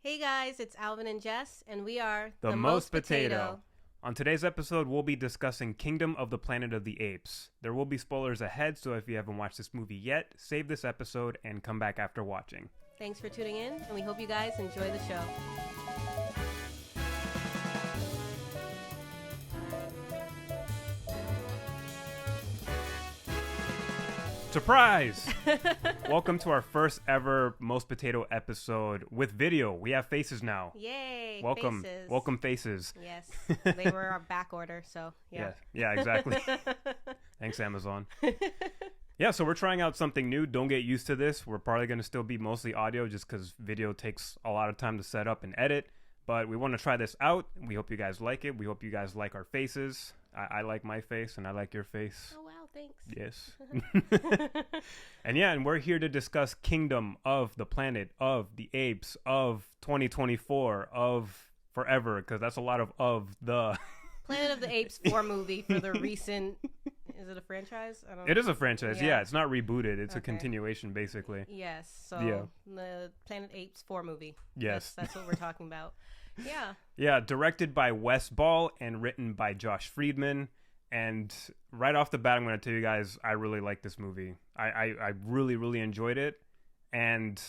Hey guys, it's Alvin and Jess, and we are The Most Potato. On today's episode, we'll be discussing Kingdom of the Planet of the Apes. There will be spoilers ahead, so if you haven't watched this movie yet, save this episode and come back after watching. Thanks for tuning in, and we hope you guys enjoy the show. Surprise! Welcome to our first ever Most Potato episode with video. We have faces now. Yay! Welcome. Faces. Welcome faces. Yes, they were our back order, so yeah. Yeah, exactly. Thanks, Amazon. Yeah, so we're trying out something new. Don't get used to this. We're probably going to still be mostly audio just because video takes a lot of time to set up and edit. But we want to try this out. We hope you guys like it. We hope you guys like our faces. I like my face and I like your face. Oh, wow, thanks. Yes. And we're here to discuss Kingdom of the Planet of the Apes of 2024 of forever, because that's a lot of the Planet of the Apes 4 movie for the recent... Is it a franchise? I don't know. It is a franchise, yeah. It's not rebooted. It's a continuation, basically. Yes, so the Planet Apes 4 movie. Yes. That's what we're talking about. Yeah. Yeah, directed by Wes Ball and written by Josh Friedman. And right off the bat, I'm going to tell you guys, I really like this movie. I really, really enjoyed it. And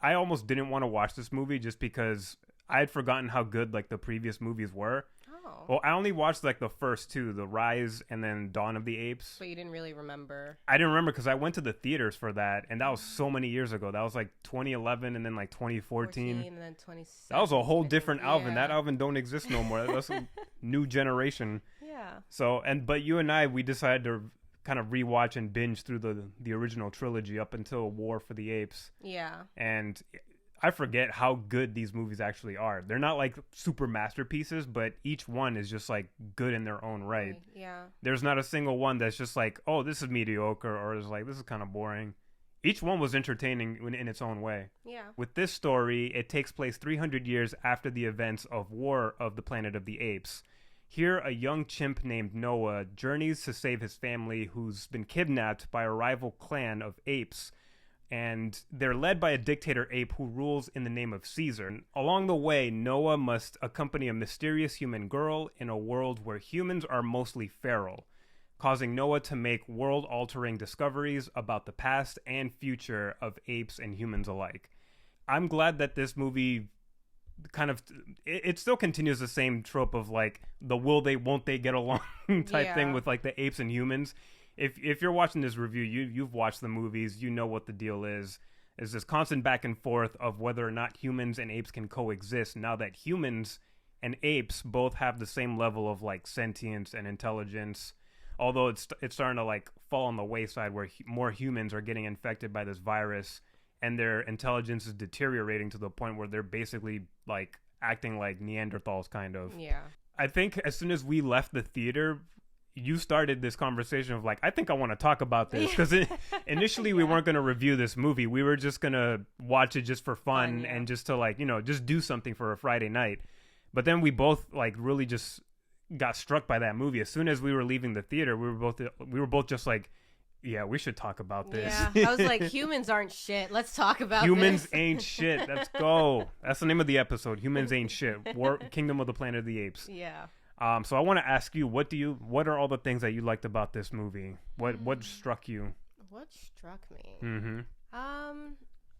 I almost didn't want to watch this movie just because I had forgotten how good like the previous movies were. Oh. Well, I only watched like the first two, The Rise and then Dawn of the Apes. But you didn't really remember. I didn't remember because I went to the theaters for that, and that was so many years ago. That was like 2011 and then like 2014. And then 2017. That was a whole different Alvin. That Alvin don't exist no more. That's a new generation. Yeah. So, but you and I, we decided to kind of rewatch and binge through the original trilogy up until War for the Apes. Yeah. And I forget how good these movies actually are. They're not like super masterpieces, but each one is just like good in their own right. Yeah. There's not a single one that's just like, oh, this is mediocre, or it's like, this is kind of boring. Each one was entertaining in its own way. Yeah. With this story, it takes place 300 years after the events of War of the Planet of the Apes. Here, a young chimp named Noah journeys to save his family, who's been kidnapped by a rival clan of apes. And they're led by a dictator ape who rules in the name of Caesar. Along the way, Noah must accompany a mysterious human girl in a world where humans are mostly feral, causing Noah to make world-altering discoveries about the past and future of apes and humans alike. I'm glad that this movie kind of... It still continues the same trope of like the will they, won't they get along type thing with like the apes and humans. If you're watching this review, you've watched the movies, you know what the deal is. There's this constant back and forth of whether or not humans and apes can coexist now that humans and apes both have the same level of like sentience and intelligence. Although it's starting to like fall on the wayside where more humans are getting infected by this virus and their intelligence is deteriorating to the point where they're basically like acting like Neanderthals kind of. Yeah. I think as soon as we left the theater, you started this conversation of like, I think I want to talk about this because initially we weren't going to review this movie. We were just going to watch it just for fun and just to like, just do something for a Friday night. But then we both like really just got struck by that movie. As soon as we were leaving the theater, we were both just like, yeah, we should talk about this. Yeah, I was like, humans aren't shit. Let's talk about Humans this. ain't shit. Let's go. That's the name of the episode. Humans ain't shit. Kingdom of the Planet of the Apes. Yeah. So I want to ask you, what are all the things that you liked about this movie? What struck you? What struck me? Mm-hmm. I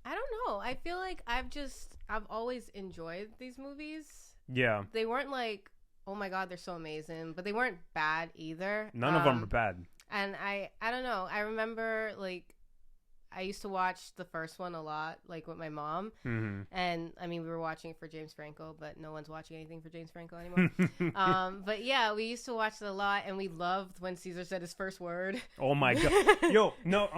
don't know. I feel like I've always enjoyed these movies. Yeah. They weren't like, oh my God, they're so amazing, but they weren't bad either. None of them are bad. And I don't know. I remember like I used to watch the first one a lot, like with my mom. Mm-hmm. And I mean, we were watching it for James Franco, but no one's watching anything for James Franco anymore. But yeah, we used to watch it a lot, and we loved when Caesar said his first word. Oh my God. Yo, no,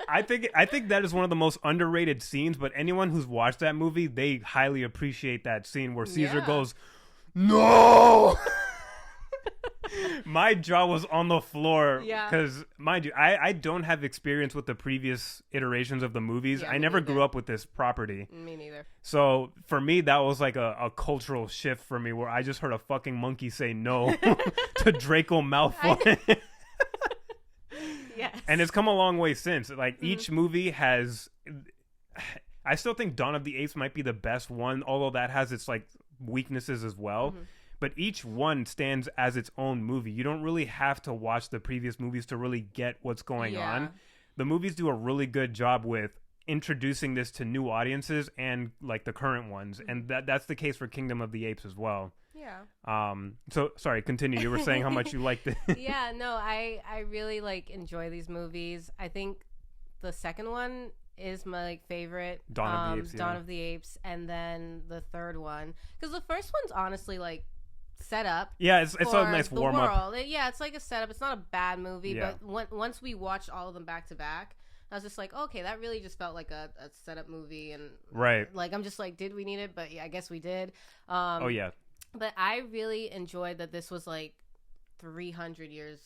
I think that is one of the most underrated scenes, but anyone who's watched that movie, they highly appreciate that scene where Caesar goes, "No!" My jaw was on the floor because, mind you, I don't have experience with the previous iterations of the movies. I never grew up with this property. Me neither. So for me, that was like a cultural shift for me where I just heard a fucking monkey say no to Draco Malfoy. Yes. And it's come a long way since. Like each movie has... I still think Dawn of the Apes might be the best one, although that has its like weaknesses as well. Mm-hmm. But each one stands as its own movie. You don't really have to watch the previous movies to really get what's going on. The movies do a really good job with introducing this to new audiences and like the current ones, and that's the case for Kingdom of the Apes as well. Yeah. So sorry, continue. You were saying how much you liked it. Yeah, no, I really like enjoy these movies. I think the second one is my like favorite. Dawn of the Apes. Dawn of the Apes, and then the third one, because the first one's honestly like set up. Yeah, it's a nice warm up. Yeah, it's like a setup. It's not a bad movie, but once we watched all of them back to back, I was just like, okay, that really just felt like a setup movie, and like I'm just like, did we need it? But yeah, I guess we did. Oh yeah. But I really enjoyed that this was like 300 years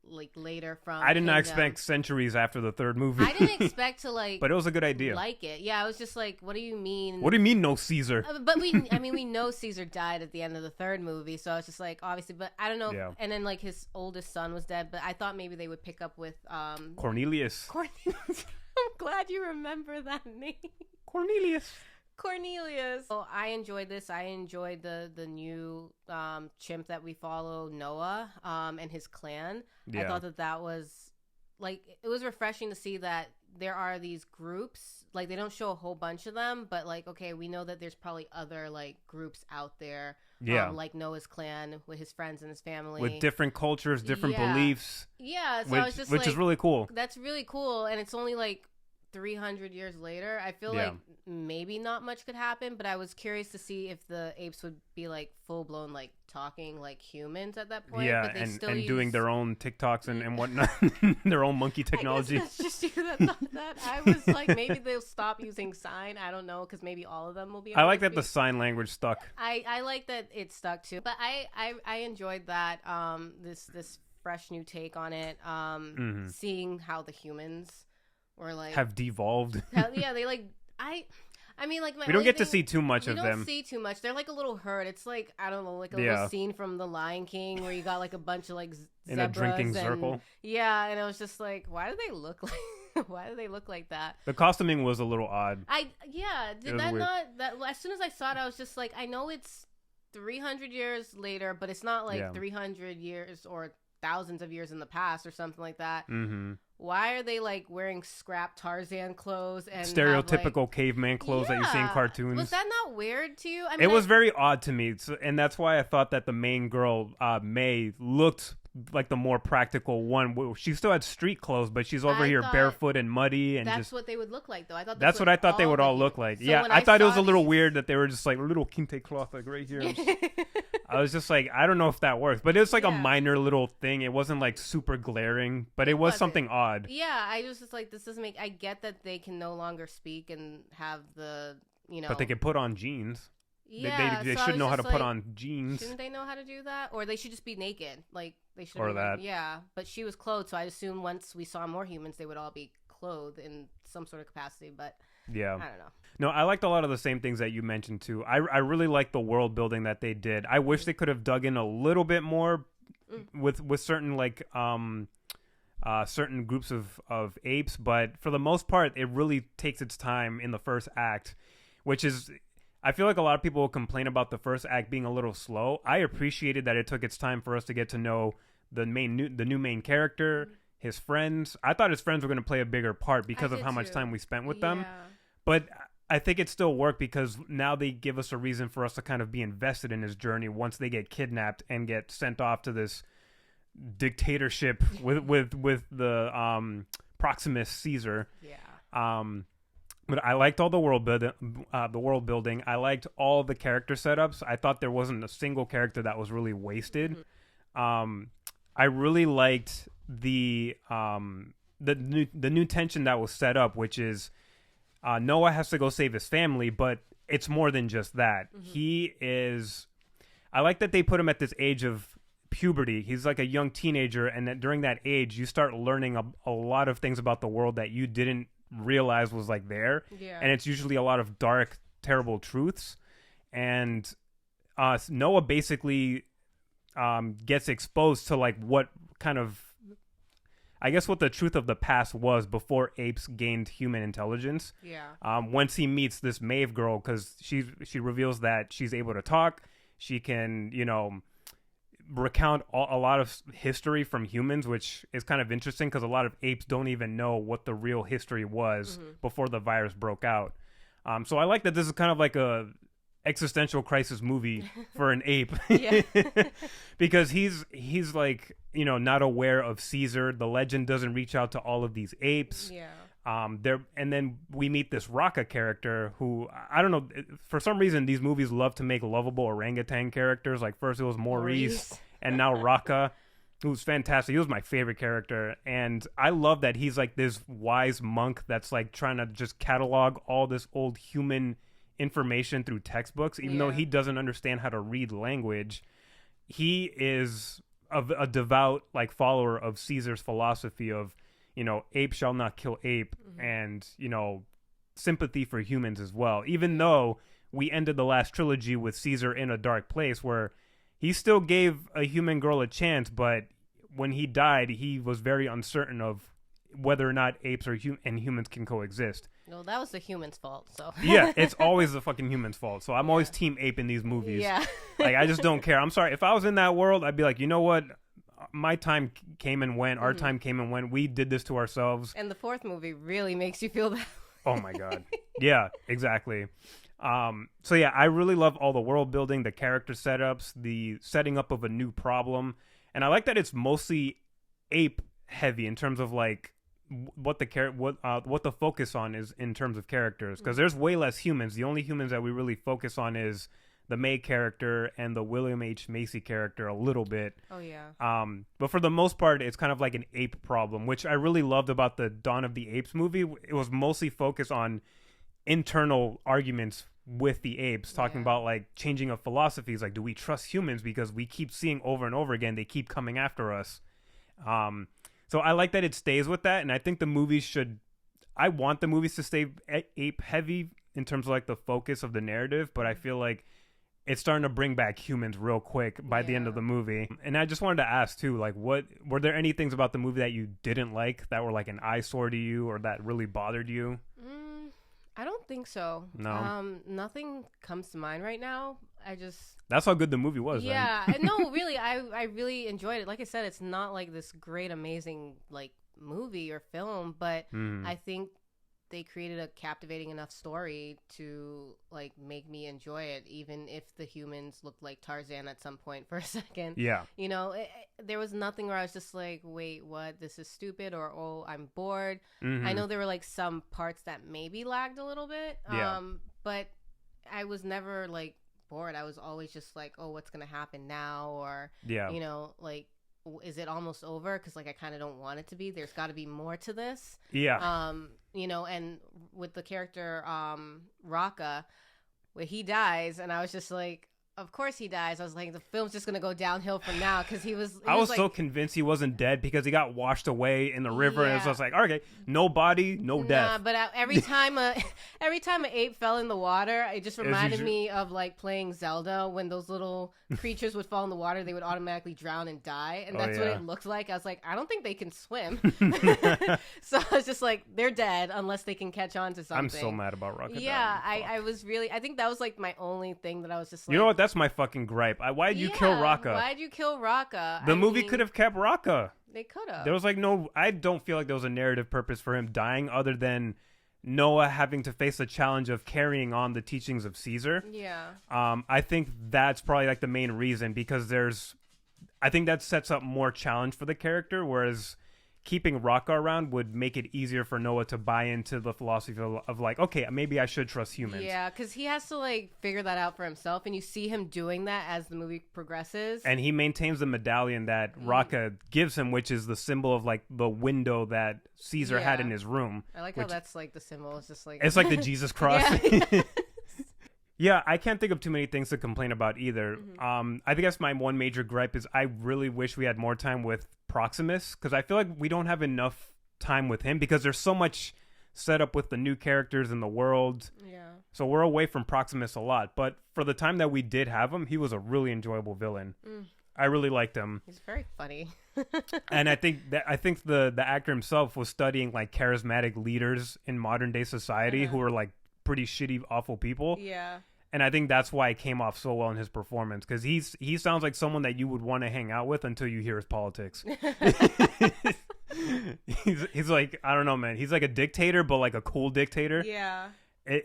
like later from. I did not expect centuries after the third movie. I didn't expect to like, but it was a good idea. Like it, yeah. I was just like, what do you mean? What do you mean, no Caesar? But we know Caesar died at the end of the third movie, so I was just like, obviously. But I don't know. Yeah. And then like his oldest son was dead, but I thought maybe they would pick up with Cornelius. Cornelius. I'm glad you remember that name. Cornelius. So I enjoyed this. I enjoyed the new chimp that we follow, Noah, and his clan. Yeah. I thought that was like, it was refreshing to see that there are these groups. Like, they don't show a whole bunch of them, but like, okay, we know that there's probably other like groups out there. Yeah. Like Noah's clan with his friends and his family, with different cultures, different beliefs. Yeah. So which, I was just which is really cool. That's really cool, and it's only like 300 years later. I feel like maybe not much could happen, but I was curious to see if the apes would be like full blown like talking like humans at that point. Yeah, but they still use... doing their own TikToks and whatnot, their own monkey technology. I guess that's just you that thought that. I was like, maybe they'll stop using sign. I don't know, because maybe all of them will be. I like that the sign language stuck. I like that it stuck too, but I enjoyed that this fresh new take on it. Seeing how the humans or like have devolved. Yeah, they like I mean, like, we don't get to see too much of them. We don't see too much. They're like a little herd. It's like, I don't know, like a little scene from The Lion King where you got like a bunch of like zebras in a drinking circle. Yeah, and it was just like, why do they look like that? The costuming was a little odd. Did that weird. Not that as soon as I saw it, I was just like, I know it's 300 years later, but it's not like 300 years or thousands of years in the past or something like that. Mm-hmm. Why are they like wearing scrap Tarzan clothes and stereotypical caveman clothes that you see in cartoons? Was that not weird to you? I mean, it was very odd to me, and that's why I thought that the main girl, May, looked like the more practical one. She still had street clothes, but she's over here barefoot and muddy, and that's what they would look like, though. I thought that's what I thought they would all look like. So yeah, I thought it was a little weird that they were just like little kente cloth, like right here. I was just like, I don't know if that works, but it was like a minor little thing. It wasn't like super glaring, but it was something odd. Yeah, I was just like, this doesn't make. I get that they can no longer speak and have the, but they can put on jeans. Yeah, they should know how to put on jeans. Shouldn't they know how to do that? Or they should just be naked. Like, they should. Or that. Yeah, but she was clothed, so I assume once we saw more humans, they would all be clothed in some sort of capacity. But yeah, I don't know. No, I liked a lot of the same things that you mentioned too. I really liked the world building that they did. I wish they could have dug in a little bit more with certain like certain groups of apes, but for the most part, it really takes its time in the first act, which is. I feel like a lot of people will complain about the first act being a little slow. I appreciated that it took its time for us to get to know the new main character, his friends. I thought his friends were going to play a bigger part because of how much time we spent with them. But I think it still worked because now they give us a reason for us to kind of be invested in his journey once they get kidnapped and get sent off to this dictatorship with the Proximus Caesar. Yeah. But I liked all the world building. I liked all the character setups. I thought there wasn't a single character that was really wasted. I really liked the new tension that was set up, which is Noah has to go save his family, but it's more than just that. I like that they put him at this age of puberty. He's like a young teenager, and that during that age, you start learning a lot of things about the world that you didn't realize was like there, and it's usually a lot of dark, terrible truths. And Noah basically gets exposed to like what kind of I guess what the truth of the past was before apes gained human intelligence. Yeah. Once he meets this Maeve girl, because she reveals that she's able to talk, she can, recount a lot of history from humans, which is kind of interesting because a lot of apes don't even know what the real history was before the virus broke out. So I like that this is kind of like a existential crisis movie for an ape. Because he's like, not aware of Caesar. The legend doesn't reach out to all of these apes. And then we meet this Raka character who, I don't know, for some reason these movies love to make lovable orangutan characters. Like first it was Maurice and now Raka, who's fantastic. He was my favorite character, and I love that he's like this wise monk that's like trying to just catalog all this old human information through textbooks, even though he doesn't understand how to read language. He is a devout like follower of Caesar's philosophy of, ape shall not kill ape, and sympathy for humans as well, even though we ended the last trilogy with Caesar in a dark place where he still gave a human girl a chance, but when he died he was very uncertain of whether or not apes and humans can coexist. No, that was the human's fault. So yeah, it's always the fucking human's fault. So I'm always team ape in these movies. Yeah. Like I just don't care. I'm sorry, if I was in that world, I'd be like, you know what? My time came and went. Our time came and went. We did this to ourselves. And the fourth movie really makes you feel that. Oh my god. Yeah, exactly. So yeah, I really love all the world building, the character setups, the setting up of a new problem, and I like that it's mostly ape heavy in terms of like what the focus on is in terms of characters, because there's way less humans. The only humans that we really focus on is the May character and the William H. Macy character a little bit. Oh yeah. But for the most part, it's kind of like an ape problem, which I really loved about the Dawn of the Apes movie. It was mostly focused on internal arguments with the apes, talking about like changing of philosophies. Like, do we trust humans because we keep seeing over and over again they keep coming after us? So I like that it stays with that, and I think the movies should. I want the movies to stay ape heavy in terms of like the focus of the narrative, but I feel like it's starting to bring back humans real quick by the end of the movie. And I just wanted to ask too, like, what were there any things about the movie that you didn't like that were like an eyesore to you or that really bothered you? I don't think so. No. Nothing comes to mind right now. That's how good the movie was. Yeah. No, really, I really enjoyed it. Like I said, it's not like this great, amazing like movie or film, but I think they created a captivating enough story to like make me enjoy it, even if the humans looked like Tarzan at some point for a second. Yeah. There was nothing where I was just like, wait, what? This is stupid, or oh, I'm bored. I know there were like some parts that maybe lagged a little bit. But I was never like bored. I was always just like, oh, what's gonna happen now? Or like, is it almost over? Because like I kind of don't want it to be. There's got to be more to this. And with the character Raka, where he dies, and I was just like, of course he dies. I was like, the film's just gonna go downhill from now, because I was like, so convinced he wasn't dead because he got washed away in the river, and it was just like, okay, no body, no death. But every time an ape fell in the water, it just reminded me of like playing Zelda. When those little creatures would fall in the water, they would automatically drown and die, and that's what it looked like. I was like, I don't think they can swim. So I was just like, they're dead unless they can catch on to something. I'm so mad about Rocket. I was really, I think that was like my only thing that I was just like, you know what, that's my fucking gripe. Why'd you kill Raka? Why'd you kill Raka? The movie could have kept Raka. They could have. There was like I don't feel like there was a narrative purpose for him dying other than Noah having to face the challenge of carrying on the teachings of Caesar. Yeah. I think that's probably like the main reason, because I think that sets up more challenge for the character, whereas keeping Raka around would make it easier for Noah to buy into the philosophy of like, okay, maybe I should trust humans. Yeah, because he has to like figure that out for himself, and you see him doing that as the movie progresses. And he maintains the medallion that Raka gives him, which is the symbol of like the window that Caesar had in his room. I like how that's like the symbol. It's just like, it's like the Jesus cross. Yeah, I can't think of too many things to complain about either. I think that's my one major gripe is I really wish we had more time with Proximus, because I feel like we don't have enough time with him because there's so much set up with the new characters in the world. Yeah. So we're away from Proximus a lot. But for the time that we did have him, he was a really enjoyable villain. I really liked him. He's very funny. And I think the actor himself was studying like charismatic leaders in modern day society who were like pretty shitty, awful people. Yeah. And I think that's why it came off so well in his performance, because he sounds like someone that you would want to hang out with until you hear his politics. he's like, I don't know, man. He's like a dictator, but like a cool dictator. Yeah.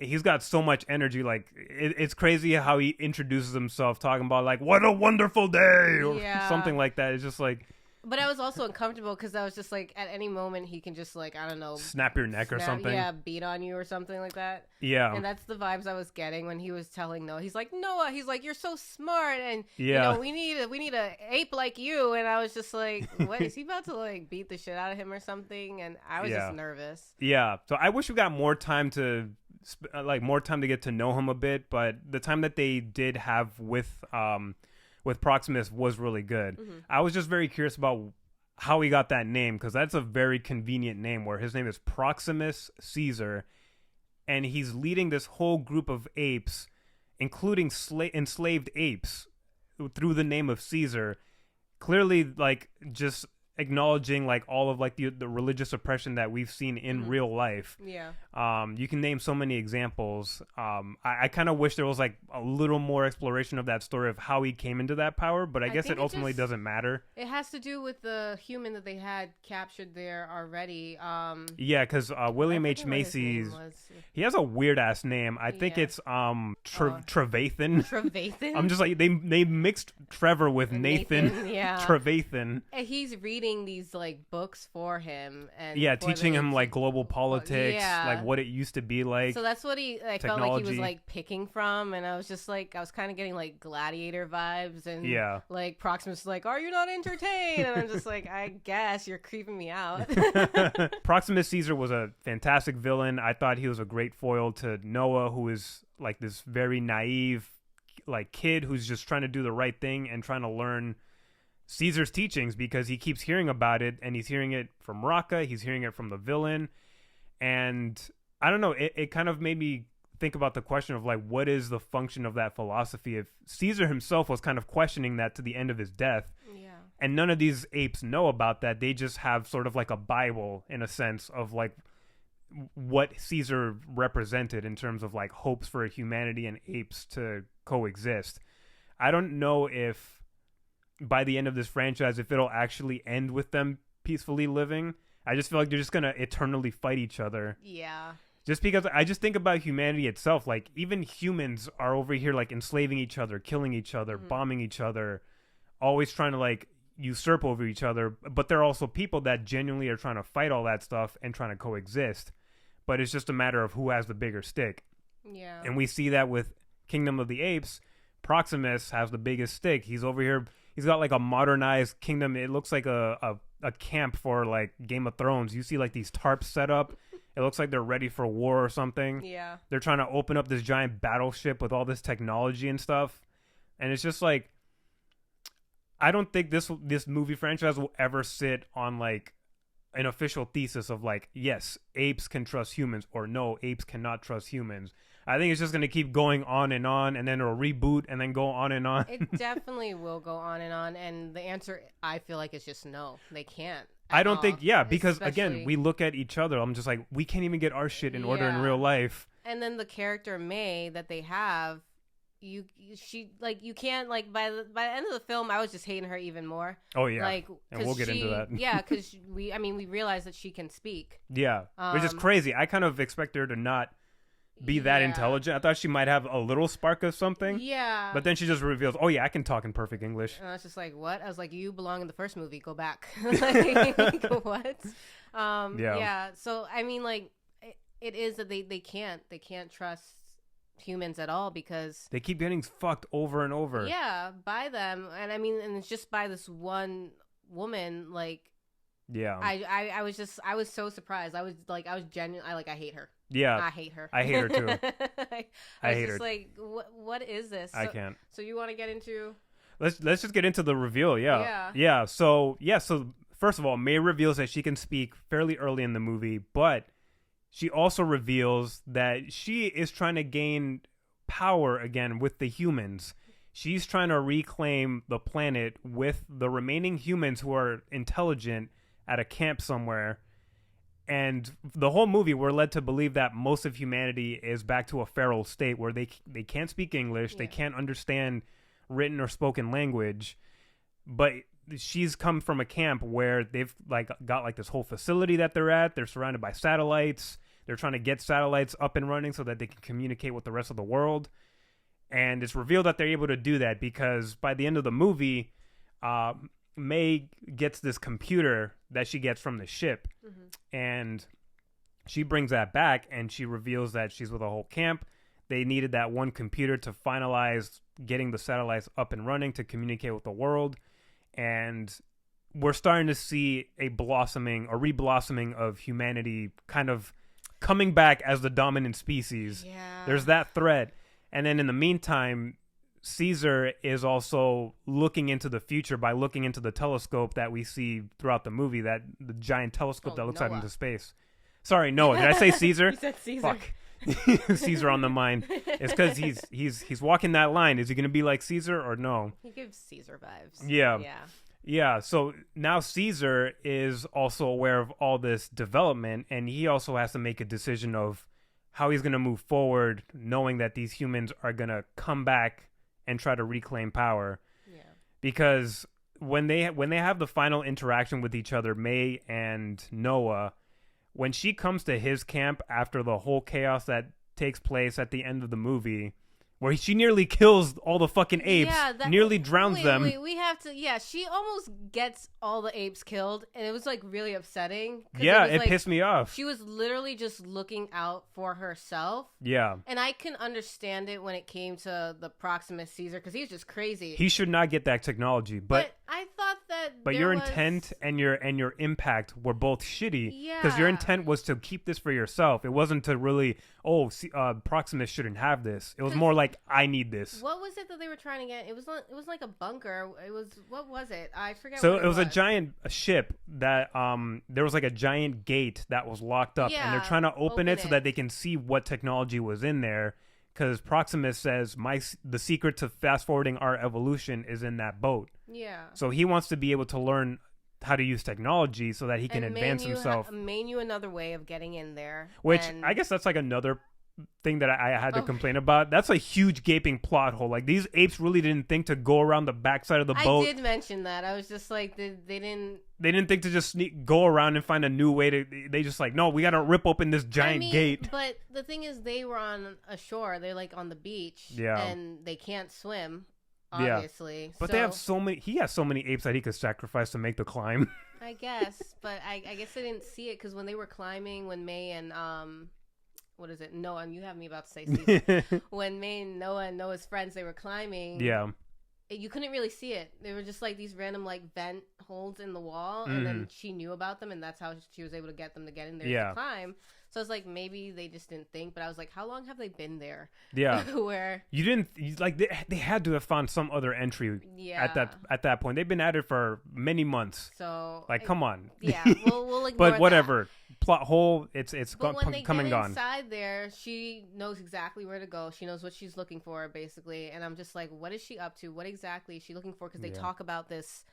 He's got so much energy. Like it's crazy how he introduces himself talking about like, what a wonderful day, or something like that. It's just like. But I was also uncomfortable because I was just like, at any moment he can just like, I don't know, snap your neck or something. Yeah, beat on you or something like that. Yeah. And that's the vibes I was getting when he was telling Noah. He's like, Noah, he's like, you're so smart, and you know, we need a ape like you. And I was just like, what is he about to like beat the shit out of him or something? And I was just nervous. Yeah. So I wish we got more time to get to know him a bit, but the time that they did have with Proximus was really good. Mm-hmm. I was just very curious about how he got that name, because that's a very convenient name where his name is Proximus Caesar, and he's leading this whole group of apes, including enslaved apes, through the name of Caesar, clearly like just acknowledging like all of like the religious oppression that we've seen in real life. Yeah. You can name so many examples. I kind of wish there was like a little more exploration of that story of how he came into that power, but I guess it ultimately doesn't matter. It has to do with the human that they had captured there already. Yeah, because William H. Macy's, he has a weird ass name. I think it's Trevathan. Trevathan. I'm just like they mixed Trevor with Nathan. Yeah. Trevathan. And he's reading these like books for him, and teaching him like global politics, like what it used to be like. So that's what I felt like he was like picking from, and I was just like, I was kind of getting like Gladiator vibes, and like Proximus was like, are you not entertained? And I'm just like, I guess you're creeping me out. Proximus Caesar was a fantastic villain. I thought he was a great foil to Noah, who is like this very naive like kid who's just trying to do the right thing and trying to learn Caesar's teachings, because he keeps hearing about it, and he's hearing it from Rocca, he's hearing it from the villain, and I don't know, it kind of made me think about the question of like, what is the function of that philosophy if Caesar himself was kind of questioning that to the end of his death. And none of these apes know about that. They just have sort of like a Bible in a sense of like what Caesar represented in terms of like hopes for humanity and apes to coexist. I don't know if by the end of this franchise, if it'll actually end with them peacefully living. I just feel like they're just going to eternally fight each other. Yeah. Just because I just think about humanity itself. Like, even humans are over here, like, enslaving each other, killing each other, bombing each other, always trying to, like, usurp over each other. But there are also people that genuinely are trying to fight all that stuff and trying to coexist. But it's just a matter of who has the bigger stick. Yeah. And we see that with Kingdom of the Apes. Proximus has the biggest stick. He's over here. He's got like a modernized kingdom. It looks like a camp for like Game of Thrones. You see like these tarps set up. It looks like they're ready for war or something. Yeah. They're trying to open up this giant battleship with all this technology and stuff. And it's just like, I don't think this movie franchise will ever sit on like an official thesis of like, yes, apes can trust humans, or no, apes cannot trust humans. I think it's just going to keep going on, and then it'll reboot and then go on and on. It definitely will go on. And the answer, I feel like, is just no. They can't. I don't think, because again, we look at each other. I'm just like, we can't even get our shit in order in real life. And then the character May that they have, you can't, like, by the end of the film, I was just hating her even more. Oh yeah, like, and we'll get into that. Yeah, because we realize that she can speak. Yeah, which is crazy. I kind of expected her to not be that intelligent. I thought she might have a little spark of something. Yeah. But then she just reveals, oh yeah, I can talk in perfect English. And I was just like, what? I was like, you belong in the first movie. Go back. Like, what? Yeah. So, I mean, like, it is that they can't trust humans at all, because they keep getting fucked over and over. Yeah, by them. And I mean, and it's just by this one woman, like, yeah. I was so surprised. I was genuinely, I hate her. Yeah. I hate her. I hate her too. I hate her. Like, what is this? I can't. So you want to get into? Let's just get into the reveal. Yeah. So first of all, May reveals that she can speak fairly early in the movie, but she also reveals that she is trying to gain power again with the humans. She's trying to reclaim the planet with the remaining humans who are intelligent at a camp somewhere. And the whole movie, we're led to believe that most of humanity is back to a feral state where they can't speak English, they can't understand written or spoken language. But she's come from a camp where they've like got like this whole facility that they're at. They're surrounded by satellites. They're trying to get satellites up and running so that they can communicate with the rest of the world. And it's revealed that they're able to do that because by the end of the movie, May gets this computer that she gets from the ship. And she brings that back and she reveals that she's with a whole camp. They needed that one computer to finalize getting the satellites up and running to communicate with the world. And we're starting to see a reblossoming of humanity kind of coming back as the dominant species. Yeah. There's that threat. And then in the meantime, Caesar is also looking into the future by looking into the telescope that we see throughout the movie, that the giant telescope that looks out into space. Sorry, Noah. Did I say Caesar? You said Caesar. Fuck. Caesar on the mind. It's because he's walking that line. Is he going to be like Caesar or no? He gives Caesar vibes. Yeah. So now Caesar is also aware of all this development, and he also has to make a decision of how he's going to move forward, knowing that these humans are going to come back and try to reclaim power. Yeah. Because when they have the final interaction with each other, May and Noah, when she comes to his camp after the whole chaos that takes place at the end of the movie, where she nearly kills all the fucking apes, nearly drowns them. We have to, she almost gets all the apes killed, and it was, like, really upsetting. Yeah, it pissed me off. She was literally just looking out for herself. Yeah. And I can understand it when it came to the Proximus Caesar, because he's just crazy. He should not get that technology, but I thought that But your intent and your impact were both shitty. Yeah. Because your intent was to keep this for yourself. It wasn't to really, Proximus shouldn't have this. It was more like, I need this. What was it that they were trying to get? It was like a bunker. What was it? I forget. So it was a giant ship that there was like a giant gate that was locked up, and they're trying to open it so that they can see what technology was in there. Because Proximus says the secret to fast forwarding our evolution is in that boat. Yeah. So he wants to be able to learn how to use technology so that he can advance himself. Menu another way of getting in there. Which I guess that's like another thing that I had to complain about. That's a huge gaping plot hole. Like, these apes really didn't think to go around the backside of the boat. I did mention that. I was just like, they didn't think to just go around and find a new way to. They just like, no, we gotta rip open this giant gate. But the thing is, they were on a shore. They're like on the beach. Yeah. And they can't swim, obviously. Yeah. But they have so many. He has so many apes that he could sacrifice to make the climb. I guess, but I guess I didn't see it because when they were climbing, when May and what is it? Noah, you have me about to say Caesar. When May and Noah and Noah's friends, they were climbing. Yeah. You couldn't really see it. They were just like these random like vent holes in the wall, and then she knew about them, and that's how she was able to get them to get in there to climb. So I was like, maybe they just didn't think, but I was like, how long have they been there? Yeah. Where you didn't like they had to have found some other entry at that point. They've been at it for many months. So like, come on. Yeah, we'll ignore but whatever. That. Plot hole, it's but when they come and get gone. Inside there, she knows exactly where to go. She knows what she's looking for, basically. And I'm just like, what is she up to? What exactly is she looking for? Because they talk about this.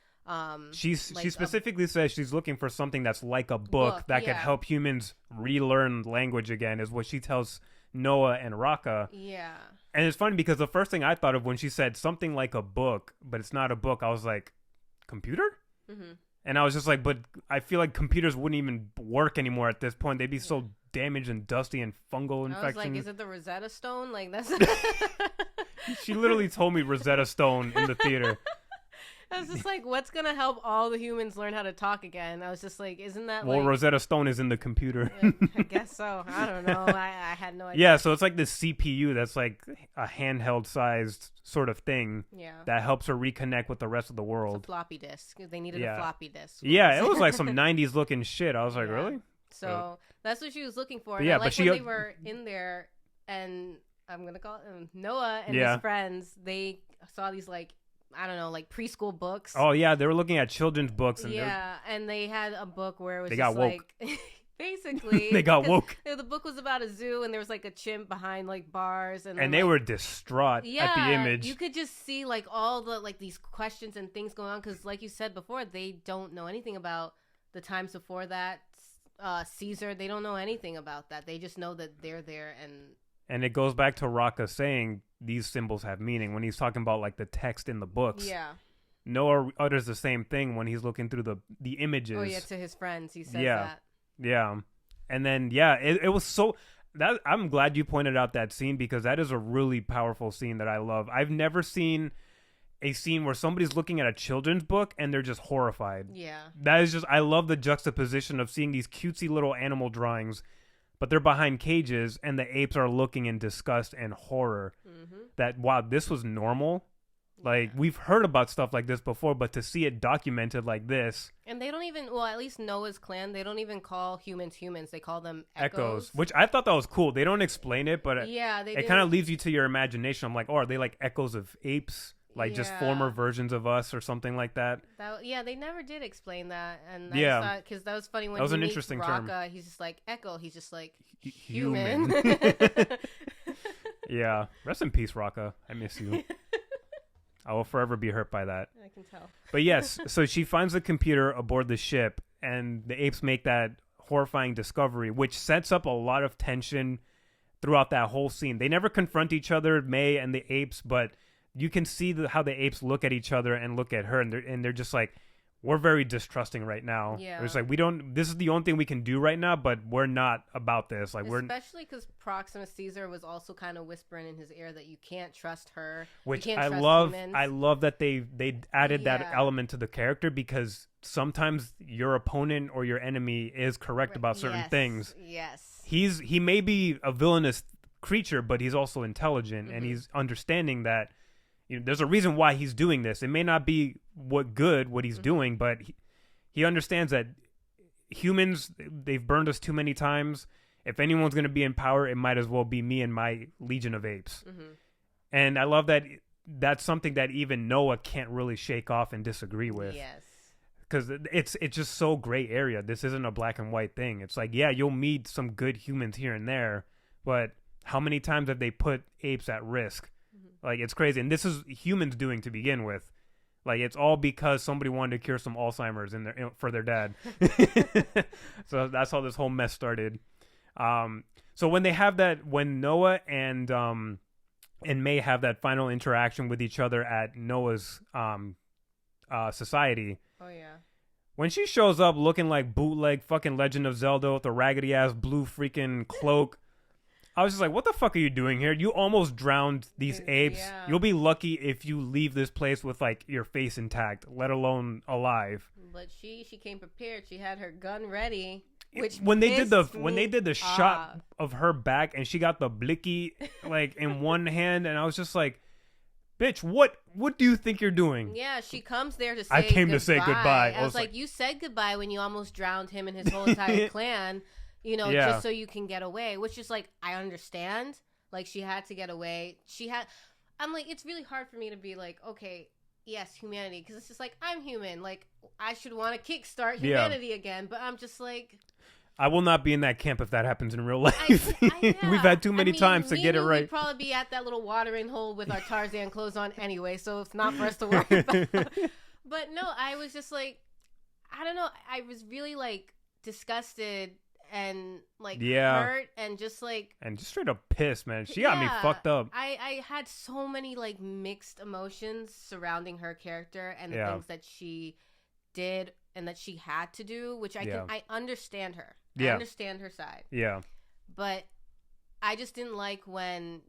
She specifically says she's looking for something that's like a book that could help humans relearn language again. Is what she tells Noah and Raka. Yeah. And it's funny because the first thing I thought of when she said something like a book, but it's not a book, I was like, computer? Mm-hmm. And I was just like, but I feel like computers wouldn't even work anymore at this point. They'd be so damaged and dusty and fungal infections. I was like, is it the Rosetta Stone? Like, that's... She literally told me Rosetta Stone in the theater. I was just like, what's going to help all the humans learn how to talk again? I was just like, isn't that Well, Rosetta Stone is in the computer. I guess so. I don't know. I had no idea. Yeah, so it's like this CPU that's like a handheld sized sort of thing that helps her reconnect with the rest of the world. It's a floppy disk. They needed a floppy disk. Yeah, it was like some 90s looking shit. I was like, really? So that's what she was looking for. And when they were in there, and I'm going to call it Noah and his friends, they saw these like, I don't know, like preschool books. Oh yeah, they were looking at children's books, and and they had a book where it was just like Basically, They got woke. The book was about a zoo, and there was like a chimp behind like bars, and they were distraught at the image. You could just see like all the like these questions and things going on because, like you said before, they don't know anything about the times before that. Caesar, they don't know anything about that. They just know that they're there, and it goes back to Raka saying these symbols have meaning when he's talking about like the text in the books. Yeah. Noah utters the same thing when he's looking through the images. Oh yeah, to his friends, he says that. Yeah. And then, it was so... I'm glad you pointed out that scene because that is a really powerful scene that I love. I've never seen a scene where somebody's looking at a children's book and they're just horrified. Yeah. That is just... I love the juxtaposition of seeing these cutesy little animal drawings, but they're behind cages and the apes are looking in disgust and horror. Mm-hmm. That, wow, this was normal. Like, we've heard about stuff like this before, but to see it documented like this... And they don't even... Well, at least Noah's clan, they don't even call humans. They call them echoes. Which I thought that was cool. They don't explain it, but it kind of leaves you to your imagination. I'm like, oh, are they like echoes of apes? Like just former versions of us or something like that? They never did explain that. And because that was funny when that was an interesting term. He's just like, echo. He's just like, human. Yeah. Rest in peace, Raka. I miss you. I will forever be hurt by that. I can tell. But yes, so she finds the computer aboard the ship, and the apes make that horrifying discovery, which sets up a lot of tension throughout that whole scene. They never confront each other, May and the apes, but you can see how the apes look at each other and look at her, and they're just like, we're very distrusting right now. Yeah. It's like, this is the only thing we can do right now, but we're not about this. Like, especially because Proxima Caesar was also kind of whispering in his ear that you can't trust her. Which I love. Humans. I love that they added that element to the character because sometimes your opponent or your enemy is correct about certain things. Yes. He may be a villainous creature, but he's also intelligent and he's understanding that. There's a reason why he's doing this. It may not be what he's doing, but he understands that humans, they've burned us too many times. If anyone's going to be in power, it might as well be me and my legion of apes. Mm-hmm. And I love that that's something that even Noah can't really shake off and disagree with. Yes. Because it's just so gray area. This isn't a black and white thing. It's like, yeah, you'll meet some good humans here and there, but how many times have they put apes at risk? Like, it's crazy. And this is humans doing to begin with. Like, it's all because somebody wanted to cure some Alzheimer's for their dad. So that's how this whole mess started. So when Noah and May have that final interaction with each other at Noah's society. Oh, yeah. When she shows up looking like bootleg fucking Legend of Zelda with a raggedy-ass blue freaking cloak, I was just like, what the fuck are you doing here? You almost drowned these apes. Yeah. You'll be lucky if you leave this place with, like, your face intact, let alone alive. But she came prepared. She had her gun ready. When they did the shot of her back and she got the blicky, like, in one hand, and I was just like, bitch, what do you think you're doing? Yeah, she comes there to say I came to say goodbye. I was like, you said goodbye when you almost drowned him and his whole entire clan. Just so you can get away, which is like, I understand. Like, she had to get away. I'm like, it's really hard for me to be like, okay, yes, humanity. Because it's just like, I'm human. Like, I should want to kickstart humanity again. But I'm just like... I will not be in that camp if that happens in real life. We've had too many times to get it right. We'd probably be at that little watering hole with our Tarzan clothes on anyway. So it's not for us to worry about. But no, I was just like, I don't know. I was really like disgusted and like hurt and just straight up pissed, man. She got me fucked up. I had so many like mixed emotions surrounding her character and the things that she did and that she had to do, which I understand her. I understand her side. Yeah. But I just didn't like when,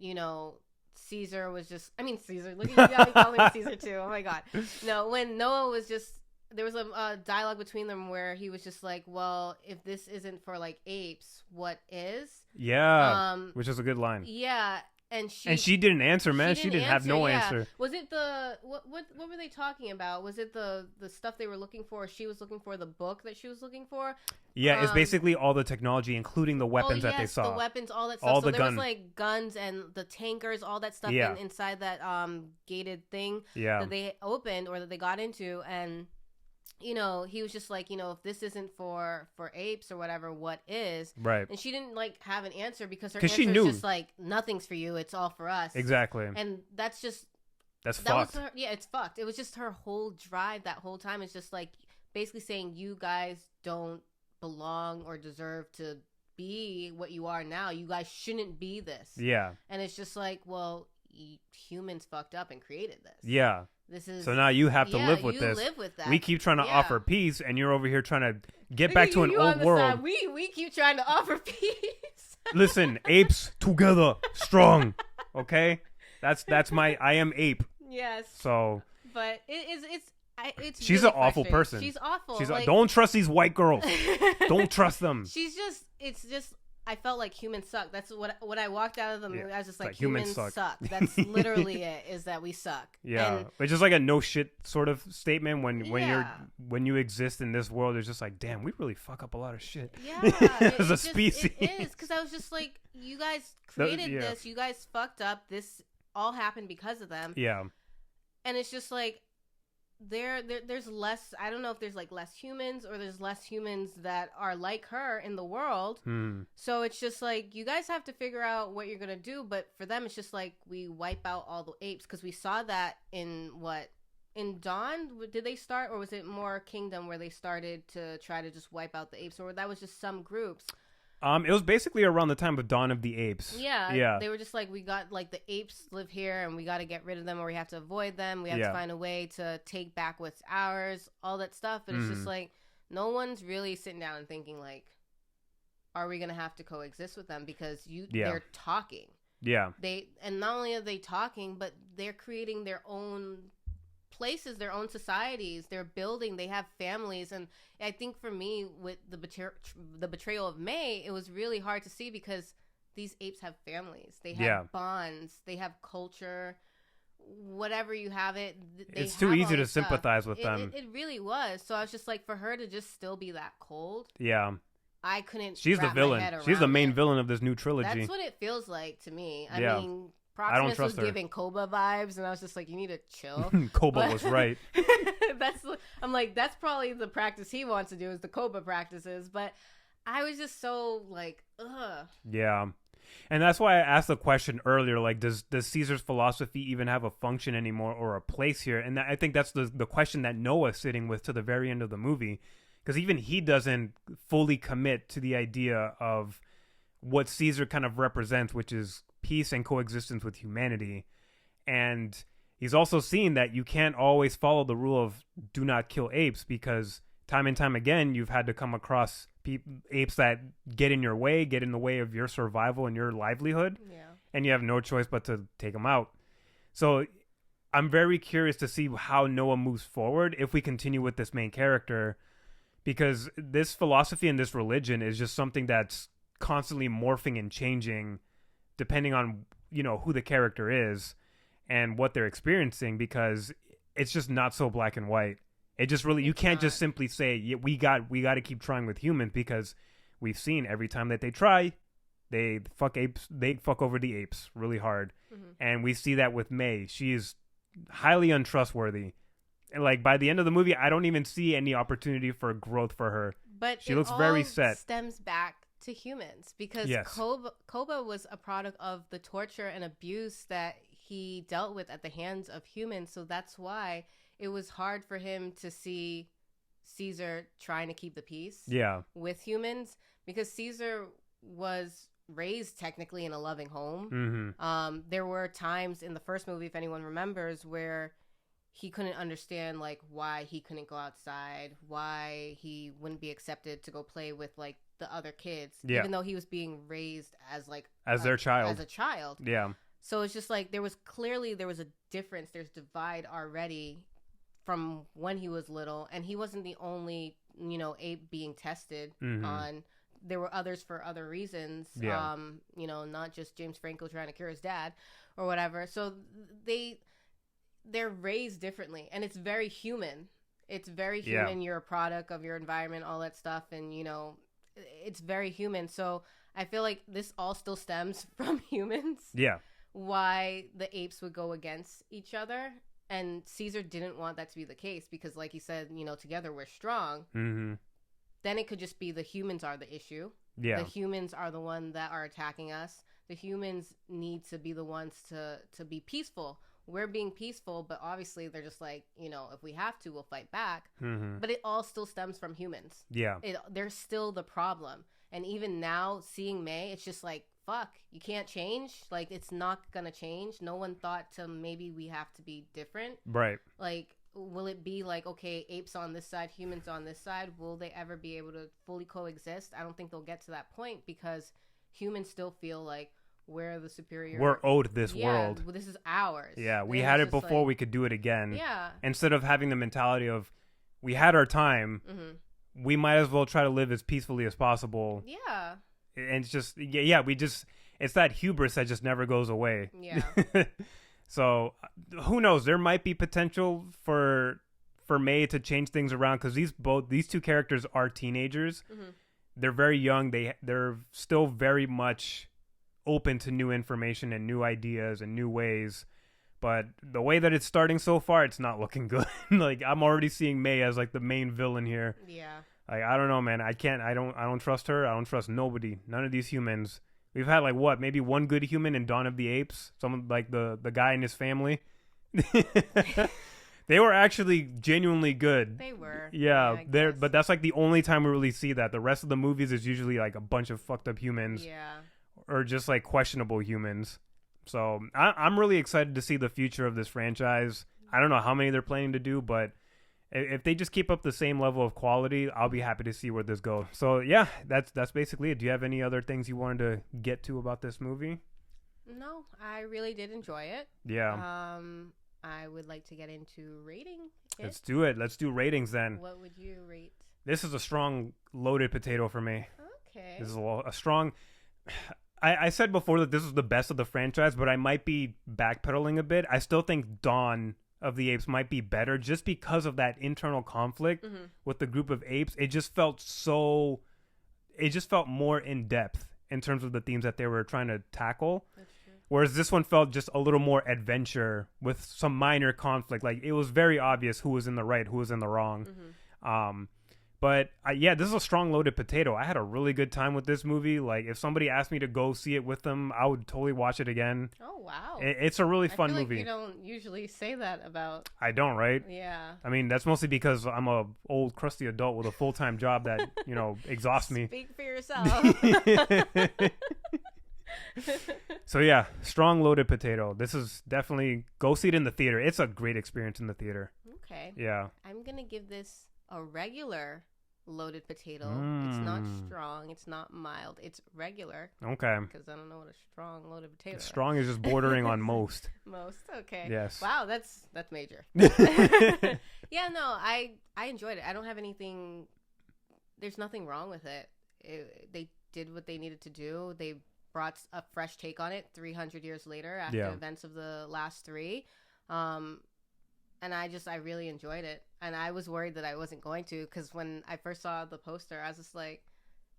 Caesar was just Caesar, look at you got me calling him Caesar too. Oh my god. No, when Noah was just, there was a dialogue between them where he was just like, well, if this isn't for like apes, what is? Yeah. Which is a good line. Yeah. And she didn't answer, man. She didn't have no answer. Was it what were they talking about? Was it the stuff they were looking for? She was looking for the book that she was looking for. Yeah, it's basically all the technology, incling the weapons that they saw. The weapons, all that stuff. All so there was like guns and the tankers, all that stuff inside that gated thing that they opened or that they got into, and he was just like, if this isn't for apes or whatever, what is? Right. And she didn't like have an answer because her answer she knew. was just like, nothing's for you, it's all for us. Exactly. And that's fucked. It's fucked. It was just her whole drive that whole time. It's just like basically saying you guys don't belong or deserve to be what you are now. You guys shouldn't be this. Yeah. And it's just like, well, humans fucked up and created this. Yeah. This is so now you have to live with this. Live with that. We keep trying to offer peace, and you're over here trying to get back to an old world. We keep trying to offer peace. Listen, apes together, strong. Okay, that's my. I am ape. Yes. So. But it's. She's really an awful person. She's awful. Don't trust these white girls. Don't trust them. It's just. I felt like humans suck. That's when I walked out of the movie. I was just like humans suck. That's literally it. Is that we suck. Yeah, it's just like a no shit sort of statement when you exist in this world. It's just like, damn, we really fuck up a lot of shit. Yeah, as a species. It is because I was just like, you guys created this. You guys fucked up. This all happened because of them. Yeah, and it's just like. There's less. I don't know if there's like less humans or there's less humans that are like her in the world. So it's just like you guys have to figure out what you're gonna do. But for them, it's just like we wipe out all the apes because we saw that in Dawn. Did they start, or was it more Kingdom where they started to try to just wipe out the apes, or that was just some groups? It was basically around the time of Dawn of the Apes. Yeah. They were just like, we got like the apes live here and we got to get rid of them or we have to avoid them. We have to find a way to take back what's ours, all that stuff. But it's just like, no one's really sitting down and thinking like, are we going to have to coexist with them? Because they're talking. Yeah. And not only are they talking, but they're creating their own places, their own societies. They're building, they have families. And I think for me with the betrayal of May, it was really hard to see because these apes have families, they have bonds, they have culture, whatever you have it. It's too easy to sympathize with them. It really was. So I was just like, for her to just still be that cold, I couldn't. She's the villain. She's the main villain of this new trilogy. That's what it feels like to me. I mean, Proximus was giving Koba vibes, and I was just like, you need to chill. Koba was right. I'm like, that's probably the practice he wants to do is the Koba practices. But I was just so like, ugh. Yeah. And that's why I asked the question earlier, like, does Caesar's philosophy even have a function anymore or a place here? And I think that's the question that Noah's sitting with to the very end of the movie. Because even he doesn't fully commit to the idea of what Caesar kind of represents, which is peace and coexistence with humanity. And he's also seen that you can't always follow the rule of do not kill apes, because time and time again you've had to come across apes that get in your way, get in the way of your survival and your livelihood, and you have no choice but to take them out. So I'm very curious to see how Noah moves forward if we continue with this main character, because this philosophy and this religion is just something that's constantly morphing and changing depending on, who the character is and what they're experiencing, because it's just not so black and white. It just really, you can't just simply say, we got to keep trying with humans, because we've seen every time that they try, they fuck over the apes really hard. Mm-hmm. And we see that with May. She is highly untrustworthy. And like by the end of the movie, I don't even see any opportunity for growth for her. But she looks very set. Stems back to humans, because Koba was a product of the torture and abuse that he dealt with at the hands of humans. So that's why it was hard for him to see Caesar trying to keep the peace with humans, because Caesar was raised technically in a loving home. Mm-hmm. There were times in the first movie, if anyone remembers, where he couldn't understand like why he couldn't go outside, why he wouldn't be accepted to go play with like the other kids, even though he was being raised as their child, as a child. Yeah. So it's just like there was a difference. There's divide already from when he was little, and he wasn't the only ape being tested on. There were others for other reasons. Yeah. Not just James Franco trying to cure his dad or whatever. So they're raised differently, and it's very human. It's very human. You're a product of your environment, all that stuff, and it's very human. So I feel like this all still stems from humans. Yeah. Why the apes would go against each other. And Caesar didn't want that to be the case because, like he said, together we're strong. Mm-hmm. Then it could just be the humans are the issue. Yeah. The humans are the one that are attacking us. The humans need to be the ones to be peaceful. We're being peaceful, but obviously they're just like, if we have to, we'll fight back. Mm-hmm. But it all still stems from humans. Yeah. They're still the problem. And even now, seeing May, it's just like, fuck, you can't change. Like, it's not gonna change. No one thought to maybe we have to be different. Right. Like, will it be like, okay, apes on this side, humans on this side? Will they ever be able to fully coexist? I don't think they'll get to that point because humans still feel like we're the superior. We're owed this world. Well, this is ours. Yeah, we had it before, like, we could do it again. Yeah. Instead of having the mentality of, we had our time, we might as well try to live as peacefully as possible. Yeah. And it's just, it's that hubris that just never goes away. Yeah. So, who knows? There might be potential for May to change things around because these two characters are teenagers. Mm-hmm. They're very young. They're still very much open to new information and new ideas and new ways. But the way that it's starting so far, it's not looking good. Like, I'm already seeing May as like the main villain here. Yeah. Like, I don't know, man. I don't trust her. I don't trust nobody. None of these humans. We've had like what, maybe one good human in Dawn of the Apes. Someone like the guy and his family. They were actually genuinely good. They were. Yeah, but that's like the only time we really see that. The rest of the movies is usually like a bunch of fucked up humans. Yeah. Or just like questionable humans. So I'm really excited to see the future of this franchise. I don't know how many they're planning to do, but if they just keep up the same level of quality, I'll be happy to see where this goes. So yeah, that's basically it. Do you have any other things you wanted to get to about this movie? No, I really did enjoy it. Yeah. I would like to get into rating it. Let's do it. Let's do ratings then. What would you rate? This is a strong loaded potato for me. Okay. This is a strong... I said before that this was the best of the franchise, but I might be backpedaling a bit. I still think Dawn of the Apes might be better just because of that internal conflict with the group of apes. It just felt more in depth in terms of the themes that they were trying to tackle. That's true. Whereas this one felt just a little more adventure with some minor conflict. Like, it was very obvious who was in the right, who was in the wrong. But this is a strong loaded potato. I had a really good time with this movie. Like, if somebody asked me to go see it with them, I would totally watch it again. Oh, wow. It's a really fun I feel movie. Like you don't usually say that about... I don't, right? Yeah. I mean, that's mostly because I'm a old, crusty adult with a full-time job that, exhausts me. Speak for yourself. So, yeah, strong loaded potato. This is definitely... Go see it in the theater. It's a great experience in the theater. Okay. Yeah. I'm going to give this a regular loaded potato. It's not strong. It's not mild. It's regular. Okay. Because I don't know what a strong loaded potato is. Strong is just bordering on most. Most. Okay. Yes. Wow, that's major. Yeah, no, I enjoyed it. I don't have anything... There's nothing wrong with it. They did what they needed to do. They brought a fresh take on it 300 years later after the events of the last three. And I really enjoyed it. And I was worried that I wasn't going to, because when I first saw the poster, I was just like,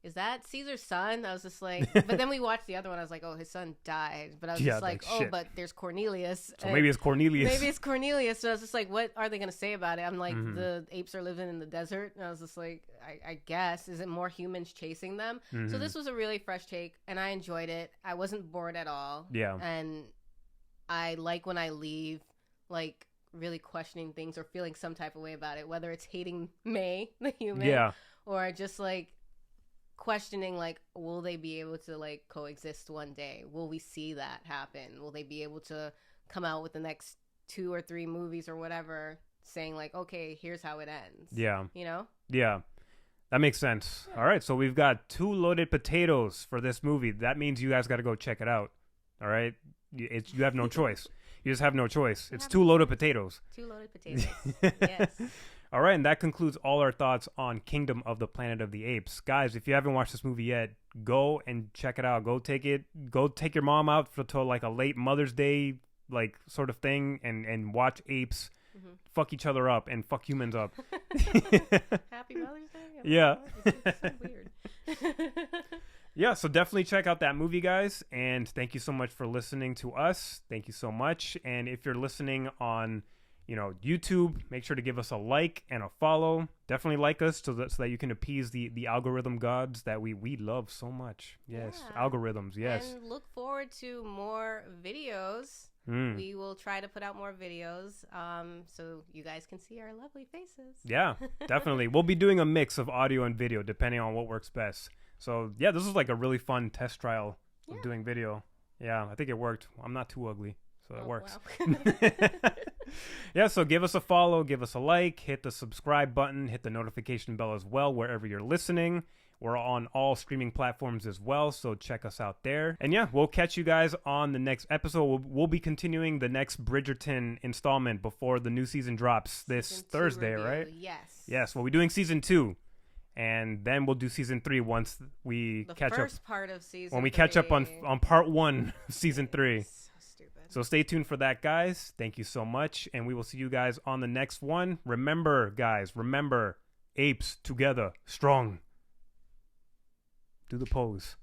is that Caesar's son? I was just like, but then we watched the other one. I was like, oh, his son died. But I was just like, oh, shit. but there's Cornelius. So maybe it's Cornelius. Maybe it's Cornelius. So I was just like, what are they going to say about it? I'm like, the apes are living in the desert. And I was just like, I guess. Is it more humans chasing them? So this was a really fresh take, and I enjoyed it. I wasn't bored at all. Yeah. And I like when I leave, like, really questioning things or feeling some type of way about it, whether it's hating May, the human, or just, like, questioning, like, will they be able to, like, coexist one day? Will we see that happen? Will they be able to come out with the next 2 or 3 movies or whatever saying, like, okay, here's how it ends? Yeah. You know? Yeah. That makes sense. Yeah. All right, so we've got 2 loaded potatoes for this movie. That means you guys got to go check it out. All right? You have no choice. You just have no choice. It's 2 loaded potatoes. 2 loaded potatoes. Yes. All right, and that concludes all our thoughts on Kingdom of the Planet of the Apes. Guys, if you haven't watched this movie yet, go and check it out. Go take your mom out to like a late Mother's Day like sort of thing and watch apes fuck each other up and fuck humans up. Happy Mother's Day? Yeah. It's so weird. Yeah, so definitely check out that movie, guys. And thank you so much for listening to us. Thank you so much. And if you're listening on YouTube, make sure to give us a like and a follow. Definitely like us so that you can appease the algorithm gods that we love so much. Yes, algorithms, yes. And look forward to more videos. We will try to put out more videos so you guys can see our lovely faces. Yeah, definitely. We'll be doing a mix of audio and video depending on what works best. So, yeah, this is like a really fun test trial of doing video. Yeah, I think it worked. I'm not too ugly, so it works. Wow. Yeah, so give us a follow, give us a like, hit the subscribe button, hit the notification bell as well wherever you're listening. We're on all streaming platforms as well, so check us out there. And yeah, we'll catch you guys on the next episode. We'll be continuing the next Bridgerton installment before the new season drops this Thursday, right? Yes, we'll be doing season 2. And then we'll do season 3 once we catch up. The first part of season 3. When we catch up on part 1 of season 3. So stay tuned for that, guys. Thank you so much. And we will see you guys on the next one. Remember, guys, apes together, strong. Do the pose.